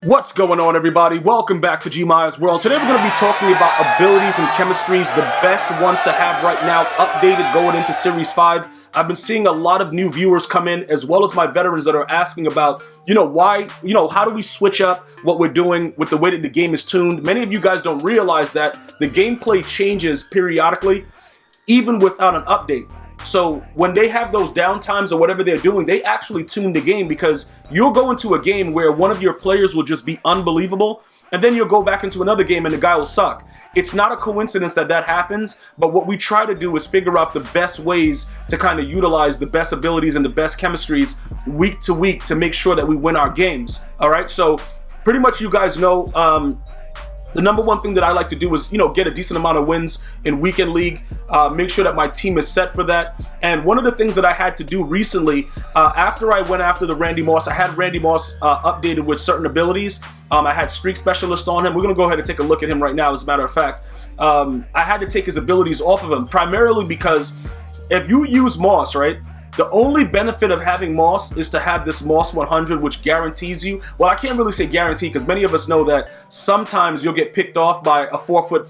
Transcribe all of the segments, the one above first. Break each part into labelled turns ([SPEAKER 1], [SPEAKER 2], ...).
[SPEAKER 1] What's going on, everybody? Welcome back to GmiasWorld. Today we're going to be talking about abilities and chemistries, the best ones to have right now, updated going into Series 5. I've been seeing a lot of new viewers come in, as well as my veterans that are asking about, how do we switch up what we're doing with the way that the game is tuned? Many of you guys don't realize that the gameplay changes periodically, even without an update. So when they have those downtimes or whatever they're doing, they actually tune the game, because you'll go into a game where one of your players will just be unbelievable, and then you'll go back into another game and the guy will suck. It's not a coincidence that that happens, but what we try to do is figure out the best ways to kind of utilize the best abilities and the best chemistries week to week to make sure that we win our games. All right, so pretty much you guys know, the number one thing that I like to do is, get a decent amount of wins in Weekend League, make sure that my team is set for that. And one of the things that I had to do recently, after I went after the Randy Moss, I had Randy Moss updated with certain abilities. I had Streak Specialist on him. We're going to go ahead and take a look at him right now, as a matter of fact. I had to take his abilities off of him, primarily because if you use Moss, right, the only benefit of having Moss is to have this Moss 100, which guarantees you, well, I can't really say guarantee, because many of us know that sometimes you'll get picked off by a 4'5"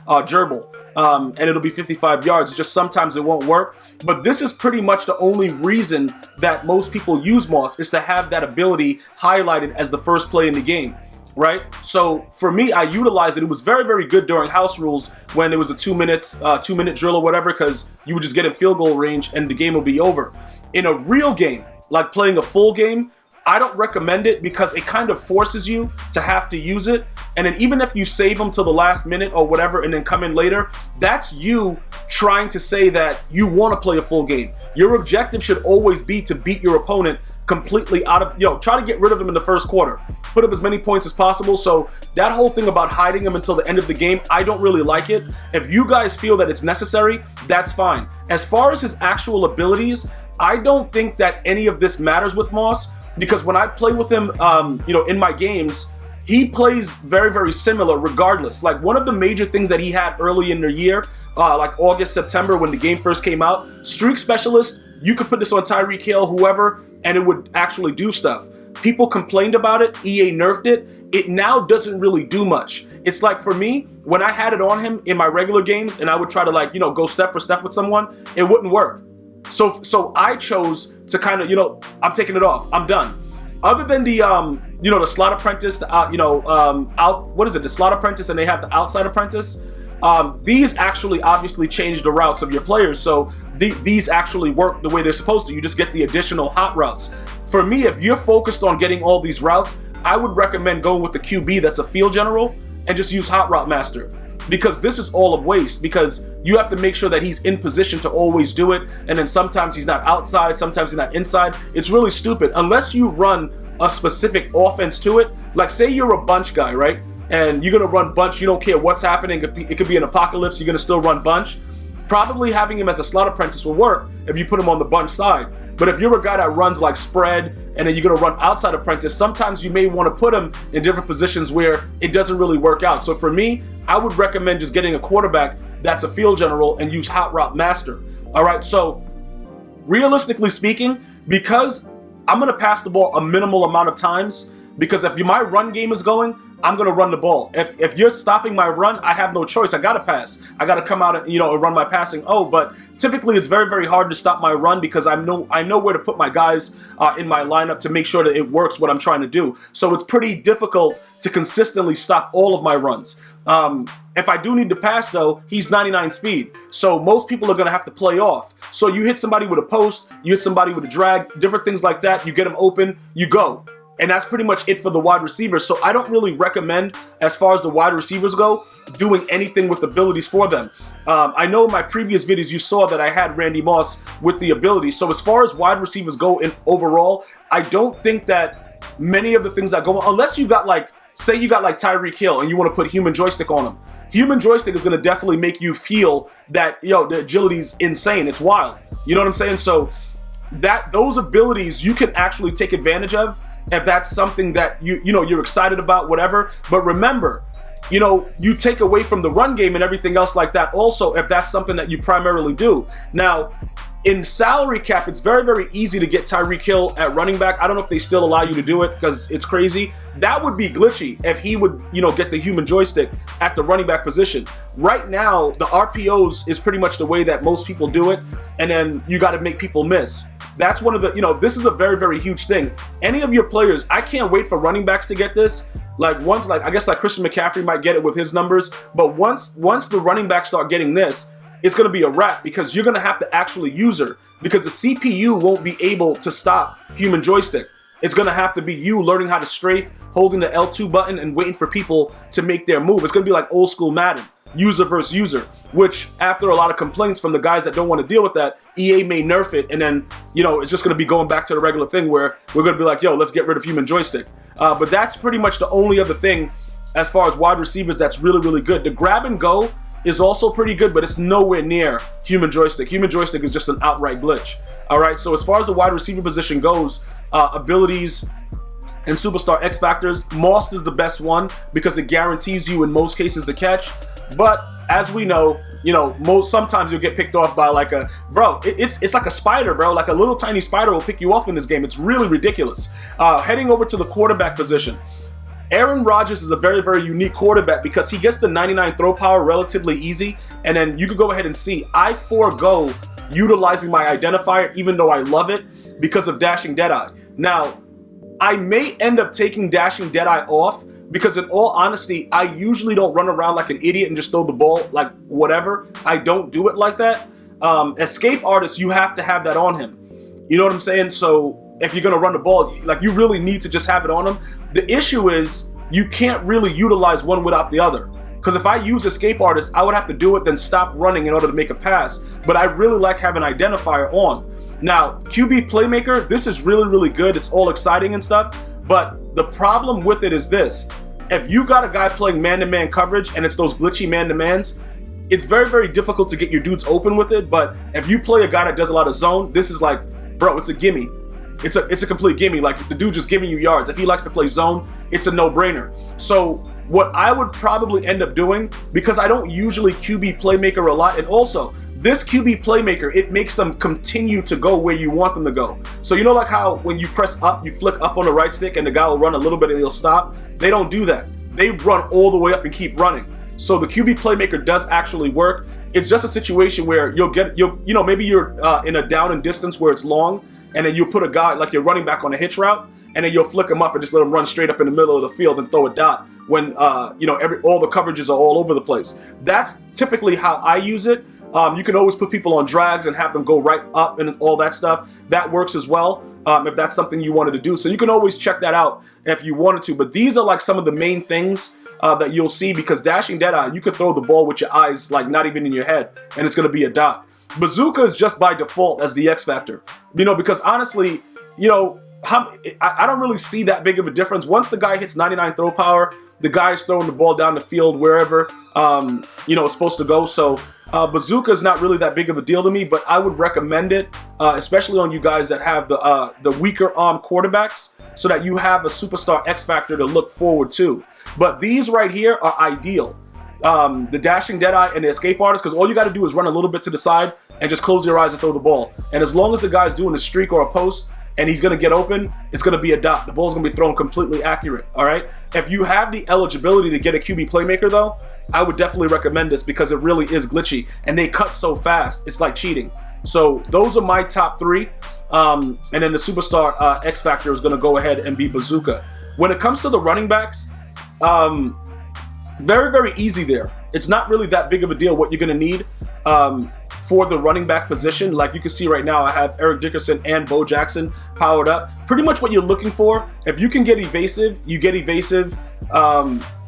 [SPEAKER 1] gerbil, and it'll be 55 yards. It's just sometimes it won't work. But this is pretty much the only reason that most people use Moss, is to have that ability highlighted as the first play in the game. Right? So for me, I utilized it. It was very, very good during house rules when it was a 2 minute drill or whatever, because you would just get in field goal range and the game will be over. In a real game, like playing a full game, I don't recommend it, because it kind of forces you to have to use it. And then even if you save them till the last minute or whatever and then come in later, that's you trying to say that you want to play a full game. Your objective should always be to beat your opponent completely out of, try to get rid of them in the first quarter. Put up as many points as possible. So that whole thing about hiding them until the end of the game, I don't really like it. If you guys feel that it's necessary, that's fine. As far as his actual abilities, I don't think that any of this matters with Moss, because when I play with him, in my games, he plays very, very similar regardless. Like, one of the major things that he had early in the year, like August, September, when the game first came out, Streak Specialist, you could put this on Tyreek Hill, whoever, and it would actually do stuff. People complained about it. EA nerfed it. It now doesn't really do much. It's like, for me, when I had it on him in my regular games and I would try to go step for step with someone, it wouldn't work. So I chose to kind of, I'm taking it off. I'm done. Other than the, the slot apprentice, the slot apprentice, and they have the outside apprentice. These actually obviously change the routes of your players, so these actually work the way they're supposed to. You just get the additional hot routes. For me, if you're focused on getting all these routes, I would recommend going with the QB that's a field general and just use Hot Route Master, because this is all a waste, because you have to make sure that he's in position to always do it, and then sometimes he's not outside, sometimes he's not inside. It's really stupid unless you run a specific offense to it. Like, say you're a bunch guy, right? And you're going to run bunch, you don't care what's happening. It could be an apocalypse, you're going to still run bunch. Probably having him as a slot apprentice will work if you put him on the bunch side. But if you're a guy that runs like spread, and then you're going to run outside apprentice, sometimes you may want to put him in different positions where it doesn't really work out. So for me, I would recommend just getting a quarterback that's a field general and use Hot Route Master. All right, so realistically speaking, because I'm going to pass the ball a minimal amount of times, because if my run game is going, I'm going to run the ball. If you're stopping my run, I have no choice. I got to pass. I got to come out and, and run my passing. But typically it's very, very hard to stop my run, because I know where to put my guys in my lineup to make sure that it works what I'm trying to do. So it's pretty difficult to consistently stop all of my runs. If I do need to pass, though, he's 99 speed. So most people are going to have to play off. So you hit somebody with a post, you hit somebody with a drag, different things like that. You get them open, you go. And that's pretty much it for the wide receivers. So I don't really recommend, as far as the wide receivers go, doing anything with abilities for them. I know in my previous videos you saw that I had Randy Moss with the ability. So as far as wide receivers go in overall, I don't think that many of the things that go on, unless you got say you got Tyreek Hill and you want to put human joystick on him. Human joystick is going to definitely make you feel that, the agility is insane. It's wild. You know what I'm saying? So those abilities you can actually take advantage of, if that's something that you're excited about, whatever. But remember, you take away from the run game and everything else like that also, if that's something that you primarily do. Now, In salary cap, it's very, very easy to get Tyreek Hill at running back. I don't know if they still allow you to do it because it's crazy. That would be glitchy if he would, get the human joystick at the running back position. Right now, the RPOs is pretty much the way that most people do it, and then you got to make people miss. That's one of the, this is a very, very huge thing. Any of your players, I can't wait for running backs to get this. I guess Christian McCaffrey might get it with his numbers, but once the running backs start getting this, it's going to be a wrap because you're going to have to actually use her because the CPU won't be able to stop human joystick. It's going to have to be you learning how to strafe, holding the L2 button and waiting for people to make their move. It's going to be like old school Madden, user versus user, which after a lot of complaints from the guys that don't want to deal with that, EA may nerf it, and then, it's just going to be going back to the regular thing where we're going to be like, yo, let's get rid of human joystick. But that's pretty much the only other thing as far as wide receivers that's really, really good. The grab and go is also pretty good, but it's nowhere near human joystick. Human joystick is just an outright glitch. All right, so as far as the wide receiver position goes, abilities and superstar X factors, Moss is the best one because it guarantees you in most cases the catch. But as we know, sometimes you'll get picked off by it's like a spider, bro. Like a little tiny spider will pick you off in this game. It's really ridiculous. Heading over to the quarterback position. Aaron Rodgers is a very, very unique quarterback because he gets the 99 throw power relatively easy. And then you could go ahead and see, I forego utilizing my identifier, even though I love it, because of Dashing Deadeye. Now, I may end up taking Dashing Deadeye off because in all honesty, I usually don't run around like an idiot and just throw the ball like whatever. I don't do it like that. Escape Artist, you have to have that on him. You know what I'm saying? So if you're going to run the ball, you really need to just have it on him. The issue is you can't really utilize one without the other. Because if I use Escape Artist, I would have to do it, then stop running in order to make a pass. But I really like having identifier on. Now, QB Playmaker, this is really, really good. It's all exciting and stuff. But the problem with it is this. If you got a guy playing man-to-man coverage and it's those glitchy man-to-mans, it's very, very difficult to get your dudes open with it. But if you play a guy that does a lot of zone, this is bro, it's a gimme. It's a complete gimme. The dude just giving you yards. If he likes to play zone, it's a no-brainer. So what I would probably end up doing, because I don't usually QB Playmaker a lot, and also this QB Playmaker, it makes them continue to go where you want them to go. So how when you press up, you flick up on the right stick and the guy will run a little bit and he'll stop? They don't do that. They run all the way up and keep running. So the QB Playmaker does actually work. It's just a situation where maybe you're in a down and distance where it's long, and then you'll put a guy like your running back on a hitch route, and then you'll flick him up and just let him run straight up in the middle of the field and throw a dot when all the coverages are all over the place. That's typically how I use it. You can always put people on drags and have them go right up and all that stuff. That works as well if that's something you wanted to do. So you can always check that out if you wanted to. But these are some of the main things that you'll see, because Dashing Deadeye, you could throw the ball with your eyes not even in your head, and it's going to be a dot. Bazooka is just by default as the X Factor, because honestly, I don't really see that big of a difference. Once the guy hits 99 throw power, the guy's throwing the ball down the field wherever, it's supposed to go. So Bazooka is not really that big of a deal to me, but I would recommend it, especially on you guys that have the weaker arm quarterbacks, so that you have a superstar X Factor to look forward to. But these right here are ideal. The Dashing Deadeye and the Escape Artist, because all you got to do is run a little bit to the side and just close your eyes and throw the ball. And as long as the guy's doing a streak or a post and he's going to get open, it's going to be a dot. The ball's going to be thrown completely accurate, all right? If you have the eligibility to get a QB Playmaker, though, I would definitely recommend this because it really is glitchy. And they cut so fast, it's like cheating. So those are my top three. And then the Superstar X Factor is going to go ahead and be Bazooka. When it comes to the running backs, very, very easy there. It's not really that big of a deal what you're going to need for the running back position. Like you can see right now, I have Eric Dickerson and Bo Jackson powered up. Pretty much what you're looking for. If you can get evasive, you get evasive.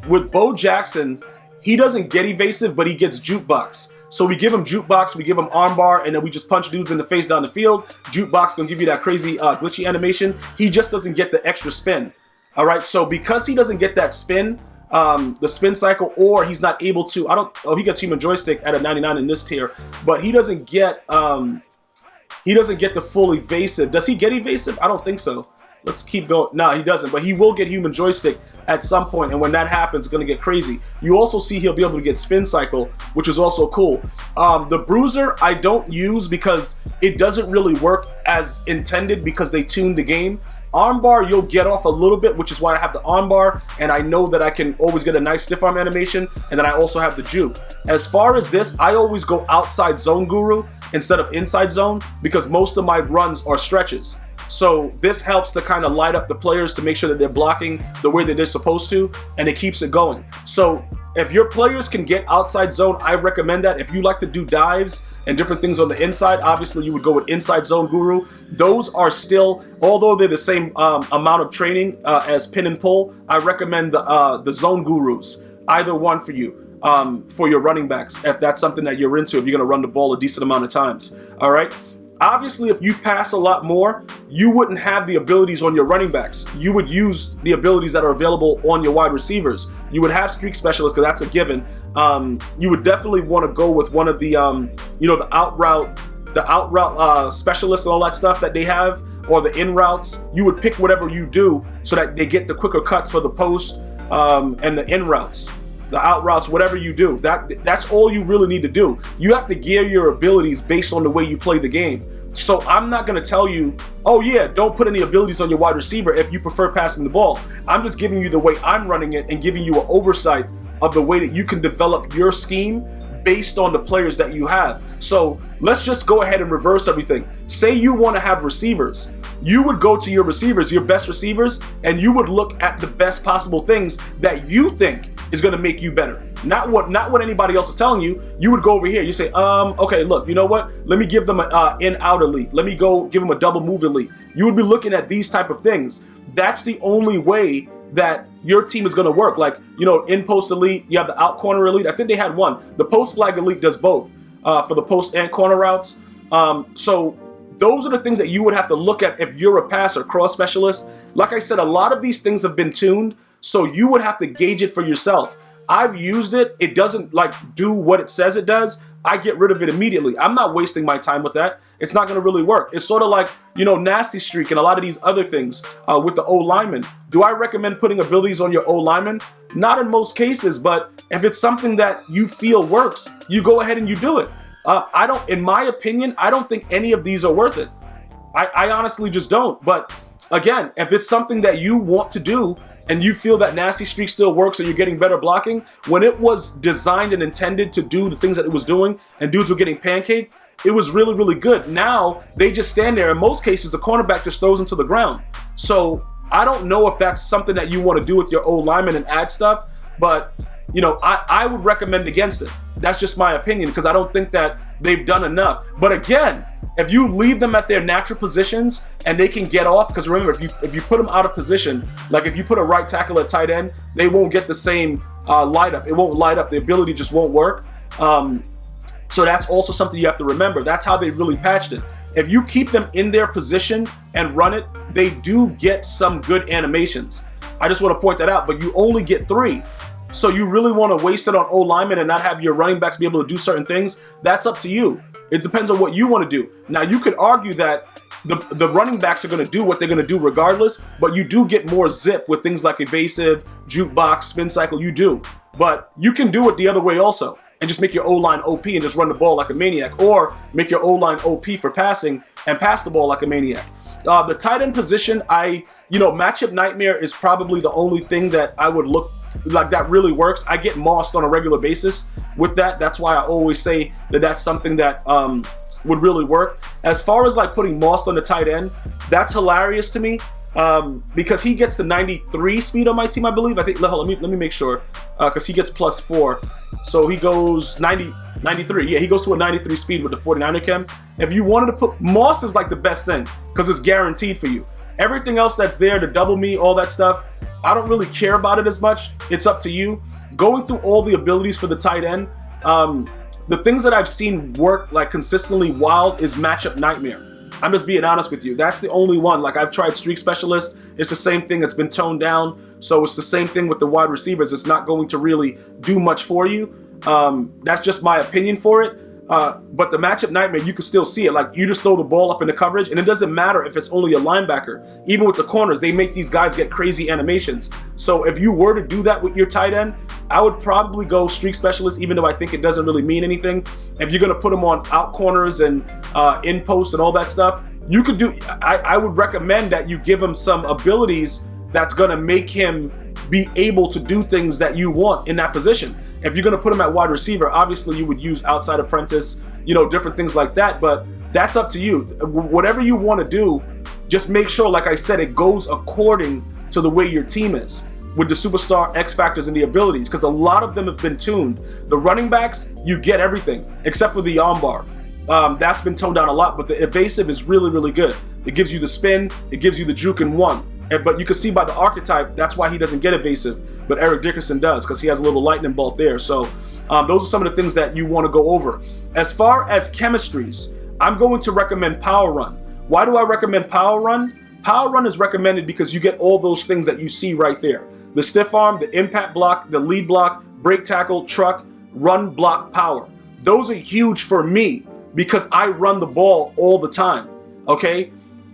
[SPEAKER 1] With Bo Jackson, he doesn't get evasive, but he gets jukebox. So we give him jukebox, we give him armbar, and then we just punch dudes in the face down the field. Jukebox gonna give you that crazy glitchy animation. He just doesn't get the extra spin. All right, so because he doesn't get that spin, the spin cycle, or he's not able to, he gets human joystick at a 99 in this tier, but he doesn't get the full evasive. Does he get evasive? I don't think so. Let's keep going. No, he doesn't, but he will get human joystick at some point, and when that happens, it's going to get crazy. You also see he'll be able to get spin cycle, which is also cool. The bruiser I don't use because it doesn't really work as intended because they tuned the game. Armbar, you'll get off a little bit, which is why I have the armbar, and I know that I can always get a nice stiff arm animation, and then I also have the juke. As far as this, I always go outside zone guru instead of inside zone because most of my runs are stretches. So this helps to kind of light up the players to make sure that they're blocking the way that they're supposed to, and it keeps it going. So if your players can get outside zone, I recommend that. If you like to do dives and different things on the inside, obviously you would go with inside zone guru. Those are still, although they're the same amount of training as pin and pull, I recommend the zone gurus, either one for you. For your running backs, if that's something that you're into, if you're going to run the ball a decent amount of times. All right. Obviously, if you pass a lot more, you wouldn't have the abilities on your running backs. You would use the abilities that are available on your wide receivers. You would have streak specialists because that's a given. You would definitely want to go with one of the, the out route specialists and all that stuff that they have, or the in routes. You would pick whatever you do so that they get the quicker cuts for the post and the in routes. The out routes, whatever you do, that's all you really need to do. You have to gear your abilities based on the way you play the game. So I'm not going to tell you, oh yeah, don't put any abilities on your wide receiver if you prefer passing the ball. I'm just giving you the way I'm running it and giving you an oversight of the way that you can develop your scheme based on the players that you have. So let's just go ahead and reverse everything. Say you want to have receivers. You would go to your receivers, your best receivers, and you would look at the best possible things that you think is going to make you better. Not what anybody else is telling you. You would go over here. You say, okay, look, you know what? Let me give them an in-out elite. Let me go give them a double move elite. You would be looking at these type of things. That's the only way that your team is going to work. Like, in post elite, you have the out corner elite. I think they had one. The post flag elite does both for the post and corner routes. So those are the things that you would have to look at if you're a pass or cross specialist. Like I said, a lot of these things have been tuned, so you would have to gauge it for yourself. I've used it. It doesn't do what it says it does. I get rid of it immediately. I'm not wasting my time with that. It's not going to really work. It's sort of like, nasty streak and a lot of these other things with the O lineman. Do I recommend putting abilities on your O lineman? Not in most cases, but if it's something that you feel works, you go ahead and you do it. In my opinion, I don't think any of these are worth it. I honestly just don't. But again, if it's something that you want to do and you feel that nasty streak still works or you're getting better blocking, when it was designed and intended to do the things that it was doing and dudes were getting pancaked, it was really, really good. Now they just stand there. In most cases, the cornerback just throws them to the ground. So I don't know if that's something that you want to do with your old lineman and add stuff, but I would recommend against it. That's just my opinion because I don't think that they've done enough. But again, if you leave them at their natural positions and they can get off, because remember, if you put them out of position, like if you put a right tackle at tight end, they won't get the same light up. It won't light up. The ability just won't work. So that's also something you have to remember. That's how they really patched it. If you keep them in their position and run it, they do get some good animations. I just want to point that out, but you only get 3. So you really want to waste it on O linemen and not have your running backs be able to do certain things? That's up to you. It depends on what you want to do. Now, you could argue that the running backs are going to do what they're going to do regardless, but you do get more zip with things like evasive, jukebox, spin cycle. You do. But you can do it the other way also and just make your O-line OP and just run the ball like a maniac, or make your O-line OP for passing and pass the ball like a maniac. The tight end position, matchup nightmare is probably the only thing that I would look like that really works. I get mossed on a regular basis with that. That's why I always say that that's something that would really work. As far as putting mossed on the tight end, that's hilarious to me because he gets the 93 speed on my team, I believe. I think, let me make sure, because he gets +4. So he goes 93. Yeah, he goes to a 93 speed with the 49er chem. If you wanted to put moss, is the best thing because it's guaranteed for you. Everything else that's there, the double me, all that stuff, I don't really care about it as much. It's up to you. Going through all the abilities for the tight end, the things that I've seen work consistently wild is matchup nightmare. I'm just being honest with you. That's the only one. I've tried streak specialist. It's the same thing. It's been toned down. So it's the same thing with the wide receivers. It's not going to really do much for you. That's just my opinion for it. But the matchup nightmare, you can still see it. Like, you just throw the ball up in the coverage, and it doesn't matter if it's only a linebacker. Even with the corners, they make these guys get crazy animations. So if you were to do that with your tight end, I would probably go streak specialist, even though I think it doesn't really mean anything. If you're going to put them on out corners and in post and all that stuff, you could do. I would recommend that you give him some abilities that's going to make him be able to do things that you want in that position. If you're going to put him at wide receiver, obviously you would use outside apprentice, you know, different things like that, but that's up to you. Whatever you want to do, just make sure, like I said, it goes according to the way your team is with the superstar X factors and the abilities, because a lot of them have been tuned. The running backs, you get everything except for the armbar. That's been toned down a lot, but the evasive is really, really good. It gives you the spin, it gives you the juke in one. But you can see by the archetype, that's why he doesn't get evasive, but Eric Dickerson does, because he has a little lightning bolt there. So those are some of the things that you want to go over. As far as chemistries, I'm going to recommend Power Run. Why do I recommend Power Run? Power Run is recommended because you get all those things that you see right there. The stiff arm, the impact block, the lead block, break tackle, truck, run, block, power. Those are huge for me because I run the ball all the time, okay?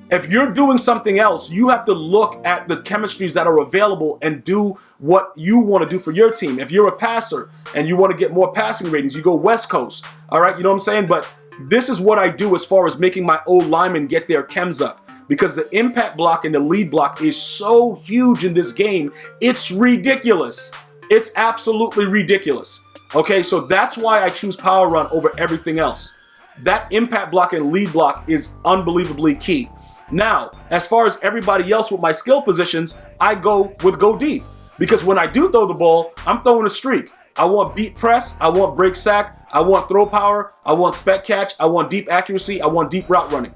[SPEAKER 1] If you're doing something else, you have to look at the chemistries that are available and do what you want to do for your team. If you're a passer and you want to get more passing ratings, you go West Coast, all right? You know what I'm saying? But this is what I do as far as making my old linemen get their chems up, because the impact block and the lead block is so huge in this game. It's ridiculous. It's absolutely ridiculous. Okay, so that's why I choose Power Run over everything else. That impact block and lead block is unbelievably key. Now, as far as everybody else with my skill positions, I go with go deep, because when I do throw the ball, I'm throwing a streak. I want beat press, I want break sack, I want throw power, I want spec catch, I want deep accuracy, I want deep route running.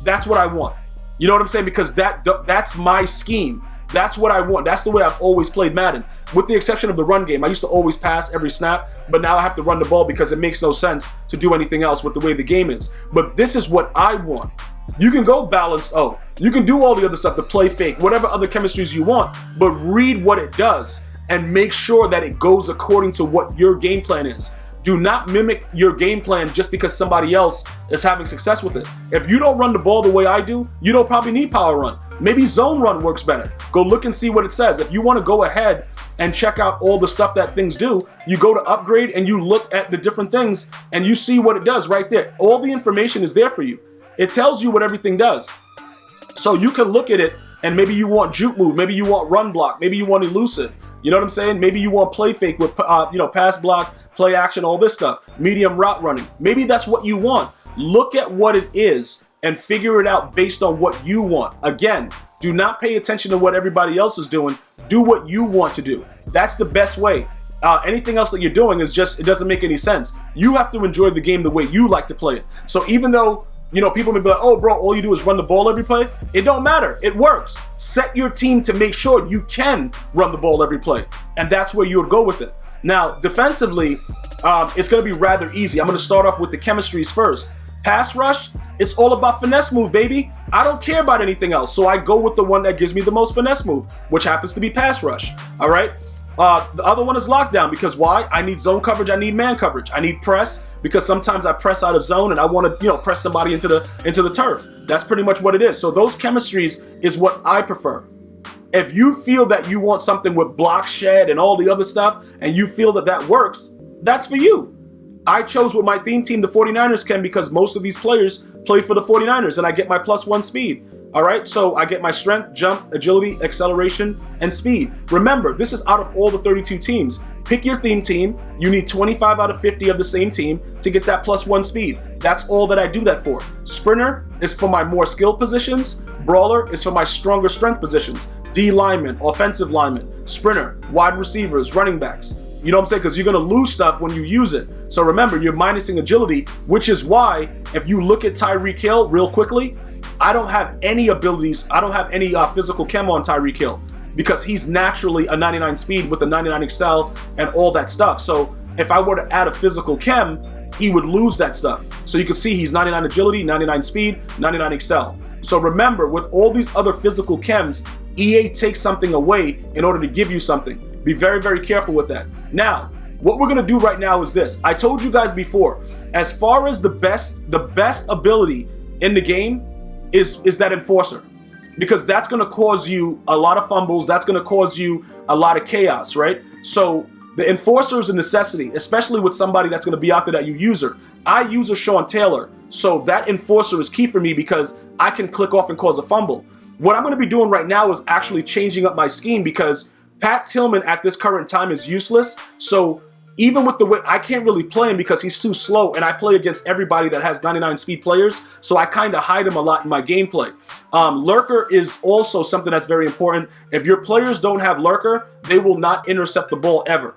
[SPEAKER 1] That's what I want. You know what I'm saying? Because that's my scheme. That's what I want. That's the way I've always played Madden. With the exception of the run game, I used to always pass every snap, but now I have to run the ball because it makes no sense to do anything else with the way the game is. But this is what I want. You can go balanced O. You can do all the other stuff, the play fake, whatever other chemistries you want, but read what it does and make sure that it goes according to what your game plan is. Do not mimic your game plan just because somebody else is having success with it. If you don't run the ball the way I do, you don't probably need Power Run. Maybe Zone Run works better. Go look and see what it says. If you want to go ahead and check out all the stuff that things do, you go to Upgrade and you look at the different things and you see what it does right there. All the information is there for you. It tells you what everything does. So you can look at it and maybe you want juke move, maybe you want run block, maybe you want elusive. You know what I'm saying? Maybe you want play fake with pass block, play action, all this stuff. Medium route running. Maybe that's what you want. Look at what it is and figure it out based on what you want. Again, do not pay attention to what everybody else is doing. Do what you want to do. That's the best way. Anything else that you're doing is just, it doesn't make any sense. You have to enjoy the game the way you like to play it. So even though, you know, people may be like, oh, bro, all you do is run the ball every play. It don't matter. It works. Set your team to make sure you can run the ball every play. And that's where you would go with it. Now, defensively, it's going to be rather easy. I'm going to start off with the chemistries first. Pass rush, it's all about finesse move, baby. I don't care about anything else. So I go with the one that gives me the most finesse move, which happens to be pass rush. All right. The other one is lockdown, because why? I need zone coverage. I need man coverage. I need press, because sometimes I press out of zone and I want to, press somebody into the turf. That's pretty much what it is. So those chemistries is what I prefer. If you feel that you want something with block shed and all the other stuff, and you feel that that works, that's for you. I chose with my theme team the 49ers can, because most of these players play for the 49ers and I get my +1 speed. All right, so I get my strength, jump, agility, acceleration, and speed. Remember, this is out of all the 32 teams. Pick your theme team. You need 25 out of 50 of the same team to get that +1 speed. That's all that I do that for. Sprinter is for my more skilled positions. Brawler is for my stronger strength positions. D lineman, offensive lineman, sprinter, wide receivers, running backs. You know what I'm saying? Because you're going to lose stuff when you use it. So remember, you're minusing agility, which is why if you look at Tyreek Hill real quickly, I don't have any abilities. I don't have any physical chem on Tyreek Hill, because he's naturally a 99 speed with a 99 excel and all that stuff. So if I were to add a physical chem, he would lose that stuff. So you can see he's 99 agility, 99 speed, 99 excel. So remember, with all these other physical chems, EA takes something away in order to give you something. Be very, very careful with that. Now, what we're gonna do right now is this. I told you guys before, as far as the best ability in the game is that enforcer, because that's gonna cause you a lot of fumbles. That's gonna cause you a lot of chaos, right? So the enforcer is a necessity, especially with somebody that's gonna be out there that you user. I user Sean Taylor, so that enforcer is key for me because I can click off and cause a fumble. What I'm gonna be doing right now is actually changing up my scheme because Pat Tillman at this current time is useless. So even with the way, I can't really play him because he's too slow, and I play against everybody that has 99 speed players, so I kind of hide him a lot in my gameplay. Lurker is also something that's very important. If your players don't have Lurker, they will not intercept the ball ever.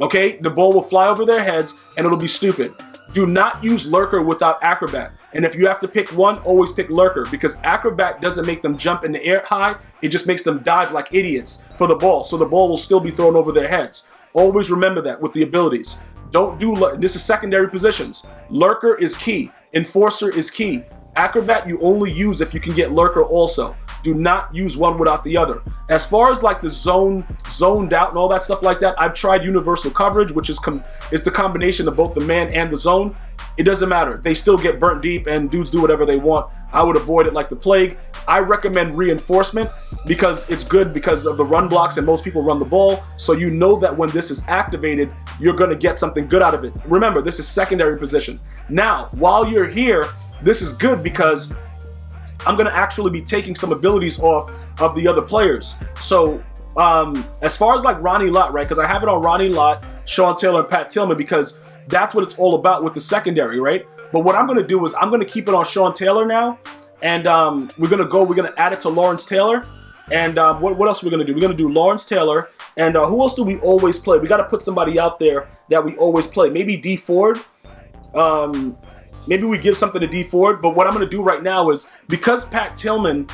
[SPEAKER 1] Okay? The ball will fly over their heads, and it'll be stupid. Do not use Lurker without Acrobat. And if you have to pick one, always pick Lurker, because Acrobat doesn't make them jump in the air high, it just makes them dive like idiots for the ball, so the ball will still be thrown over their heads. Always remember that with the abilities. Don't do, this is secondary positions. Lurker is key. Enforcer is key. Acrobat you only use if you can get Lurker also. Do not use one without the other. As far as like the zoned out and all that stuff like that, I've tried universal coverage, which is the combination of both the man and the zone. It doesn't matter. They still get burnt deep and dudes do whatever they want. I would avoid it like the plague. I recommend reinforcement because it's good because of the run blocks and most people run the ball. So you know that when this is activated, you're going to get something good out of it. Remember, this is secondary position. Now, while you're here, this is good because I'm going to actually be taking some abilities off of the other players. So as far as like Ronnie Lott, right? Because I have it on Ronnie Lott, Sean Taylor, and Pat Tillman because that's what it's all about with the secondary, right? But what I'm going to do is I'm going to keep it on Sean Taylor now. And we're going to add it to Lawrence Taylor. And what else are we going to do? We're going to do Lawrence Taylor. And who else do we always play? We got to put somebody out there that we always play. Maybe D Ford. Maybe we give something to D Ford. But what I'm going to do right now is because Pat Tillman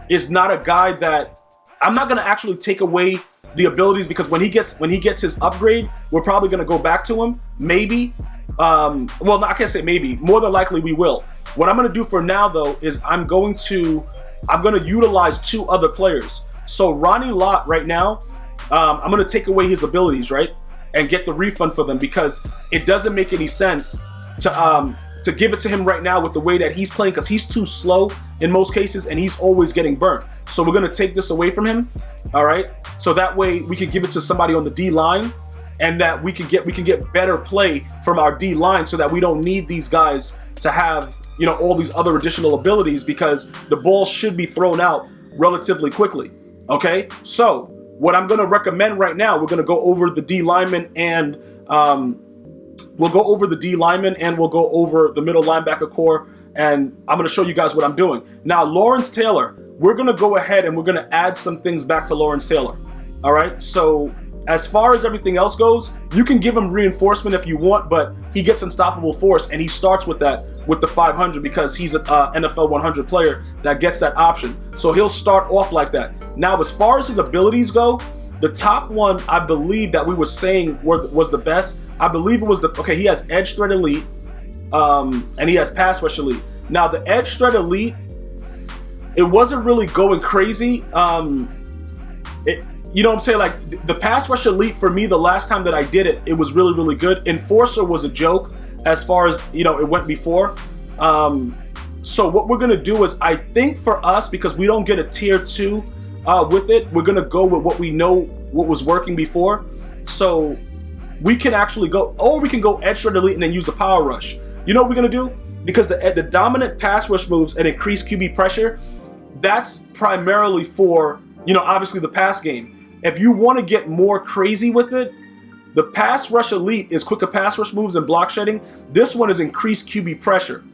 [SPEAKER 1] is not a guy that I'm not going to actually take away the abilities because when he gets his upgrade, we're probably going to go back to him. Maybe. Well, no, I can't say maybe. More than likely we will. What I'm going to do for now, though, is I'm going to utilize two other players. So Ronnie Lott right now, I'm going to take away his abilities, right, and get the refund for them because it doesn't make any sense to give it to him right now with the way that he's playing because he's too slow in most cases and he's always getting burnt. So we're going to take this away from him, all right? So that way we can give it to somebody on the D line and that we can get better play from our D line so that we don't need these guys to have, you know, all these other additional abilities because the ball should be thrown out relatively quickly, okay? So what I'm going to recommend right now, we're going to go over the D lineman and we'll go over the D lineman and we'll go over the middle linebacker core and I'm going to show you guys what I'm doing. Now, Lawrence Taylor, we're going to go ahead and we're going to add some things back to Lawrence Taylor, all right? So as far as everything else goes, you can give him reinforcement if you want, but he gets unstoppable force, and he starts with that with the 500 because he's an NFL 100 player that gets that option. So he'll start off like that. Now, as far as his abilities go, the top one I believe that we were saying was the best. I believe it was he has Edge Threat Elite, and he has Pass Rush Elite. Now, the Edge Threat Elite, it wasn't really going crazy. You know what I'm saying? Like, the Pass Rush Elite, for me, the last time that I did it, it was really, really good. Enforcer was a joke as far as, you know, it went before. So what we're going to do is, I think for us, because we don't get a tier 2 with it, we're going to go with what we know, what was working before. So we can actually go, or we can go Edge Threat Elite and then use the Power Rush. You know what we're going to do? Because the dominant pass rush moves and increased QB pressure, that's primarily for, you know, obviously the pass game. If you want to get more crazy with it, the Pass Rush Elite is quicker pass rush moves and block shedding. This one is increased QB pressure.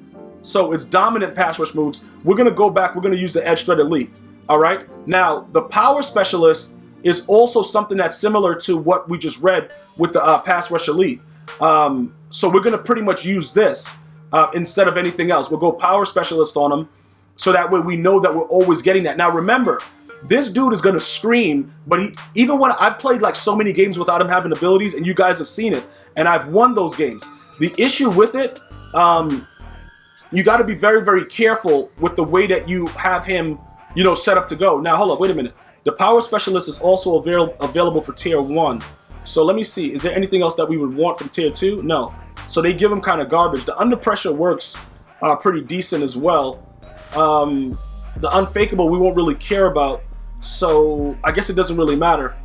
[SPEAKER 1] So it's dominant pass rush moves. We're going to go back. We're going to use the Edge Threat Elite. All right. Now, the Power Specialist is also something that's similar to what we just read with the Pass Rush Elite. So we're going to pretty much use this instead of anything else. We'll go Power Specialist on them so that way we know that we're always getting that. Now, remember, this dude is going to scream, but even when I've played like so many games without him having abilities, and you guys have seen it, and I've won those games. The issue with it, you got to be very, very careful with the way that you have him, you know, set up to go. Now, hold up, wait a minute. The Power Specialist is also available for Tier 1. So let me see. Is there anything else that we would want from tier 2? No. So they give him kind of garbage. The under pressure works pretty decent as well. The unfakeable we won't really care about. So I guess it doesn't really matter.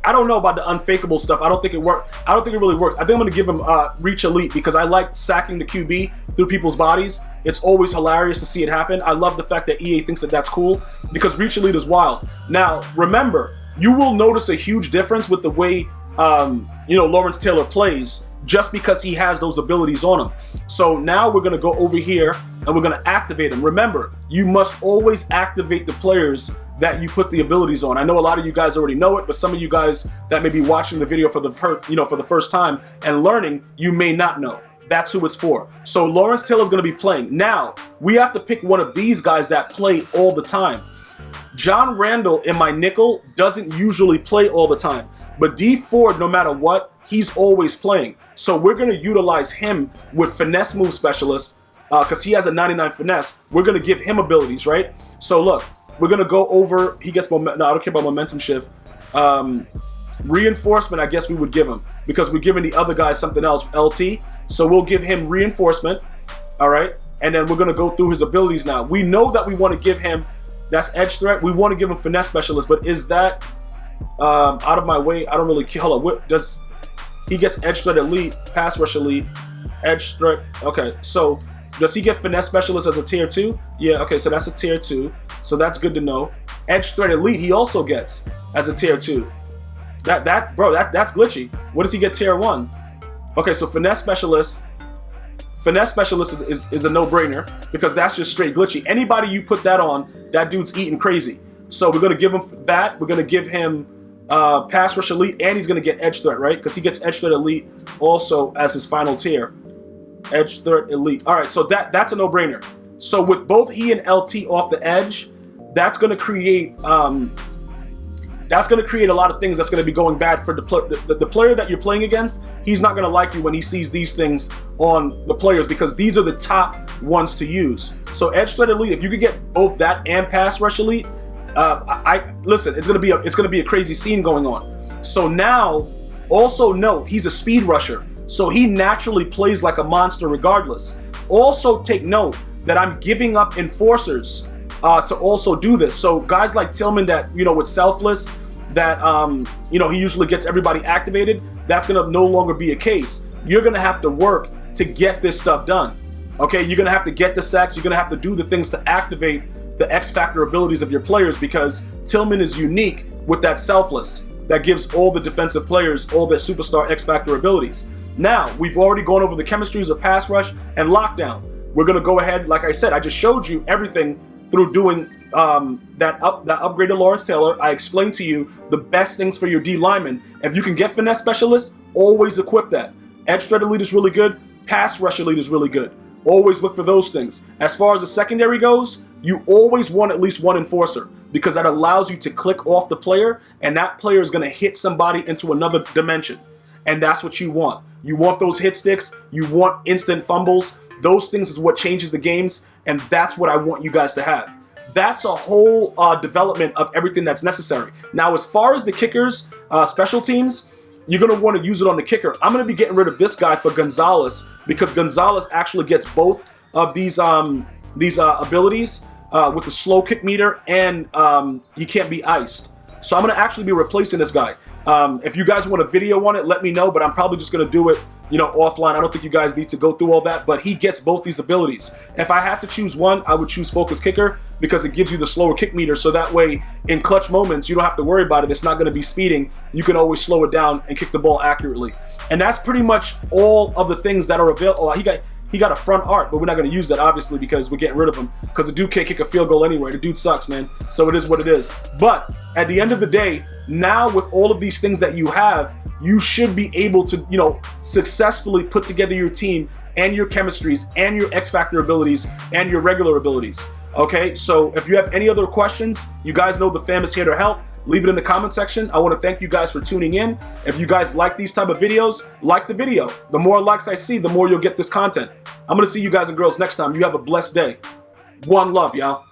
[SPEAKER 1] I don't know about the unfakeable stuff. I don't think it works. I don't think it really works. I think I'm going to give him Reach Elite because I like sacking the QB through people's bodies. It's always hilarious to see it happen. I love the fact that EA thinks that that's cool because Reach Elite is wild. Now, remember, you will notice a huge difference with the way, Lawrence Taylor plays just because he has those abilities on him. So now we're going to go over here and we're going to activate him. Remember, you must always activate the players that you put the abilities on. I know a lot of you guys already know it, but some of you guys that may be watching the video for the first time and learning, you may not know. That's who it's for. So Lawrence Taylor is going to be playing. Now, we have to pick one of these guys that play all the time. John Randall in my nickel doesn't usually play all the time, but D Ford, no matter what, he's always playing. So we're going to utilize him with Finesse Move Specialist because he has a 99 Finesse. We're going to give him abilities, right? So look, we're going to go over, he gets momentum. No, I don't care about momentum shift. Reinforcement, I guess we would give him because we're giving the other guy something else, LT. So we'll give him reinforcement, all right? And then we're going to go through his abilities now. We know that we want to give him, that's edge threat. We want to give him Finesse Specialist, but is that out of my way? I don't really care. Hold on, what does, he gets edge threat elite, pass rush elite, edge threat. Okay, so does he get Finesse Specialist as a tier 2? Yeah, okay, so that's a tier 2. So that's good to know. Edge threat elite he also gets as a tier 2. That's glitchy. What does he get tier 1? Okay, so Finesse Specialist is a no-brainer because that's just straight glitchy. Anybody you put that on, that dude's eating crazy. So we're gonna give him that. We're gonna give him pass rush elite, and he's gonna get edge threat, right? Because he gets edge threat elite also as his final tier. Edge threat elite. All right, so that's a no-brainer. So with both he and LT off the edge, that's gonna create a lot of things that's gonna be going bad for the player that you're playing against. He's not gonna like you when he sees these things on the players because these are the top ones to use. So edge threat elite, if you could get both that and pass rush elite, listen, it's gonna be a crazy scene going on. So now, also note he's a speed rusher, so he naturally plays like a monster regardless. Also take note that I'm giving up enforcers to also do this. So guys like Tillman that with selfless, that he usually gets everybody activated, that's gonna no longer be a case. You're gonna have to work to get this stuff done. Okay, you're gonna have to get the sacks, you're gonna have to do the things to activate the X Factor abilities of your players because Tillman is unique with that selfless that gives all the defensive players all their superstar X Factor abilities. Now, we've already gone over the chemistries of pass rush and lockdown. We're gonna go ahead, like I said, I just showed you everything through doing that upgraded Lawrence Taylor. I explained to you the best things for your D lineman. If you can get Finesse Specialist, always equip that. Edge threat elite is really good. Pass rush elite is really good. Always look for those things. As far as the secondary goes, you always want at least one enforcer because that allows you to click off the player and that player is gonna hit somebody into another dimension. And that's what you want. You want those hit sticks, you want instant fumbles. Those things is what changes the games, and that's what I want you guys to have. That's a whole development of everything that's necessary. Now, as far as the kickers, special teams, you're going to want to use it on the kicker. I'm going to be getting rid of this guy for Gonzalez because Gonzalez actually gets both of these abilities with the slow kick meter, and he can't be iced. So I'm going to actually be replacing this guy. If you guys want a video on it, let me know, but I'm probably just going to do it offline. I don't think you guys need to go through all that, but he gets both these abilities. If I had to choose one, I would choose Focus Kicker because it gives you the slower kick meter, so that way in clutch moments, you don't have to worry about it. It's not going to be speeding. You can always slow it down and kick the ball accurately. And that's pretty much all of the things that are available. Oh, he got a front arc, but we're not going to use that, obviously, because we're getting rid of him because the dude can't kick a field goal anyway. The dude sucks, man. So it is what it is. But at the end of the day, now with all of these things that you have, you should be able to, successfully put together your team and your chemistries and your X Factor abilities and your regular abilities. Okay, so if you have any other questions, you guys know the fam is here to help. Leave it in the comment section. I want to thank you guys for tuning in. If you guys like these type of videos, like the video. The more likes I see, the more you'll get this content. I'm going to see you guys and girls next time. You have a blessed day. One love, y'all.